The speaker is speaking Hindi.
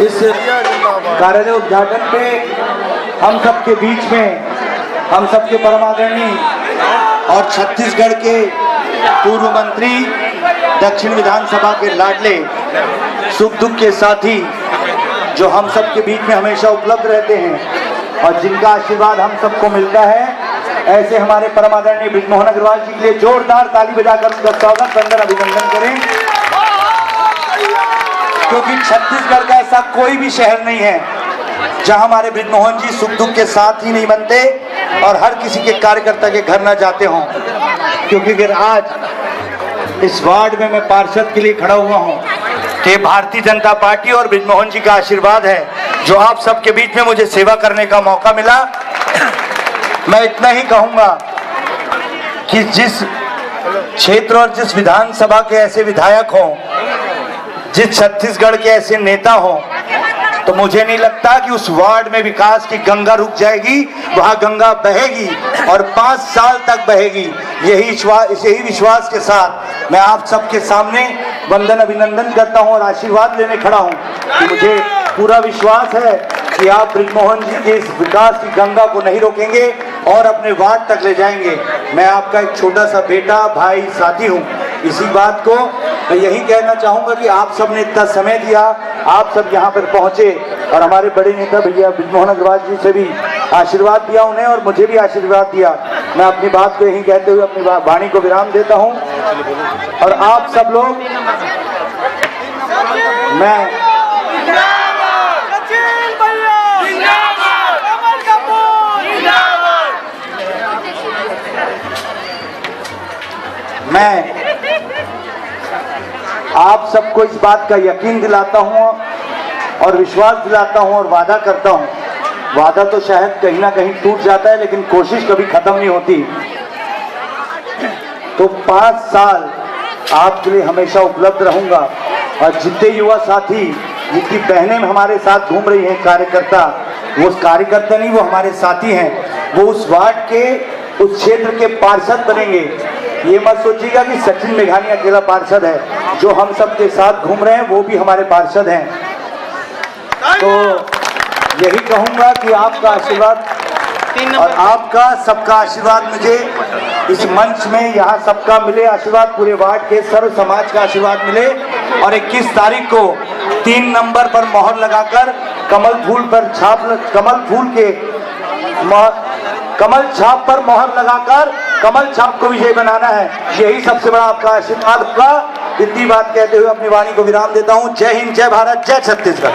इस कार्यालय उद्घाटन पे हम सबके बीच में हम सबके परम आदरणीय और छत्तीसगढ़ के पूर्व मंत्री, दक्षिण विधानसभा के लाडले, सुख दुख के साथी, जो हम सबके बीच में हमेशा उपलब्ध रहते हैं और जिनका आशीर्वाद हम सबको मिलता है, ऐसे हमारे परम आदरणीय बृजमोहन अग्रवाल जी के लिए जोरदार ताली बजाकर उनका स्वागत, वंदन, अभिनंदन करें। क्योंकि छत्तीसगढ़ का ऐसा कोई भी शहर नहीं है जहां हमारे बृजमोहन जी सुख दुख के साथ ही नहीं बनते और हर किसी के कार्यकर्ता के घर न जाते हों। क्योंकि अगर आज इस वार्ड में मैं पार्षद के लिए खड़ा हुआ हूं तो ये भारतीय जनता पार्टी और बृजमोहन जी का आशीर्वाद है, जो आप सबके बीच में मुझे सेवा करने का मौका मिला। मैं इतना ही कहूंगा कि जिस क्षेत्र और जिस विधानसभा के ऐसे विधायक हों, जिस छत्तीसगढ़ के ऐसे नेता हों, तो मुझे नहीं लगता कि उस वार्ड में विकास की गंगा रुक जाएगी। वहां गंगा बहेगी और 5 साल तक बहेगी। यही विश्वास के साथ मैं आप सबके सामने वंदन, अभिनंदन करता हूं और आशीर्वाद लेने खड़ा हूं कि मुझे पूरा विश्वास है कि आप बृजमोहन जी के इस विकास की गंगा को नहीं रोकेंगे और अपने वार्ड तक ले जाएंगे। मैं आपका एक छोटा सा बेटा, भाई, साथी हूं। इसी बात को मैं यही कहना चाहूंगा कि आप सब ने इतना समय दिया, आप सब यहाँ पर पहुंचे और हमारे बड़े नेता भैया बृजमोहन अग्रवाल जी से भी आशीर्वाद दिया उन्हें और मुझे भी आशीर्वाद दिया। मैं अपनी बात को यही कहते हुए अपनी वाणी को विराम देता हूं और आप सब लोग, मैं आप सबको इस बात का यकीन दिलाता हूं और विश्वास दिलाता हूं और वादा करता हूं। वादा तो शायद कहीं ना कहीं टूट जाता है, लेकिन कोशिश कभी खत्म नहीं होती। तो 5 साल आपके लिए हमेशा उपलब्ध रहूंगा और जितने युवा साथी, जितनी बहनें हमारे साथ घूम रही हैं, कार्यकर्ता, वो कार्यकर्ता नहीं, वो हमारे साथी हैं, वो उस वार्ड के, उस क्षेत्र के पार्षद बनेंगे। ये मत सोचिएगा कि सचिन मेघानी अकेला पार्षद है। जो हम सबके साथ घूम रहे हैं वो भी हमारे पार्षद हैं। तो यही कहूंगा कि आपका आशीर्वाद और आपका सबका आशीर्वाद मुझे इस मंच में यहाँ सबका मिले, आशीर्वाद पूरे वार्ड के सर्व समाज का आशीर्वाद मिले और 21 तारीख को 3 नंबर पर मोहर लगाकर कमल छाप पर मोहर लगाकर कमल छाप को विजय बनाना है। यही सबसे बड़ा आपका आशीर्वाद का। इतनी बात कहते हुए अपनी वाणी को विराम देता हूं। जय हिंद, जय भारत, जय छत्तीसगढ़।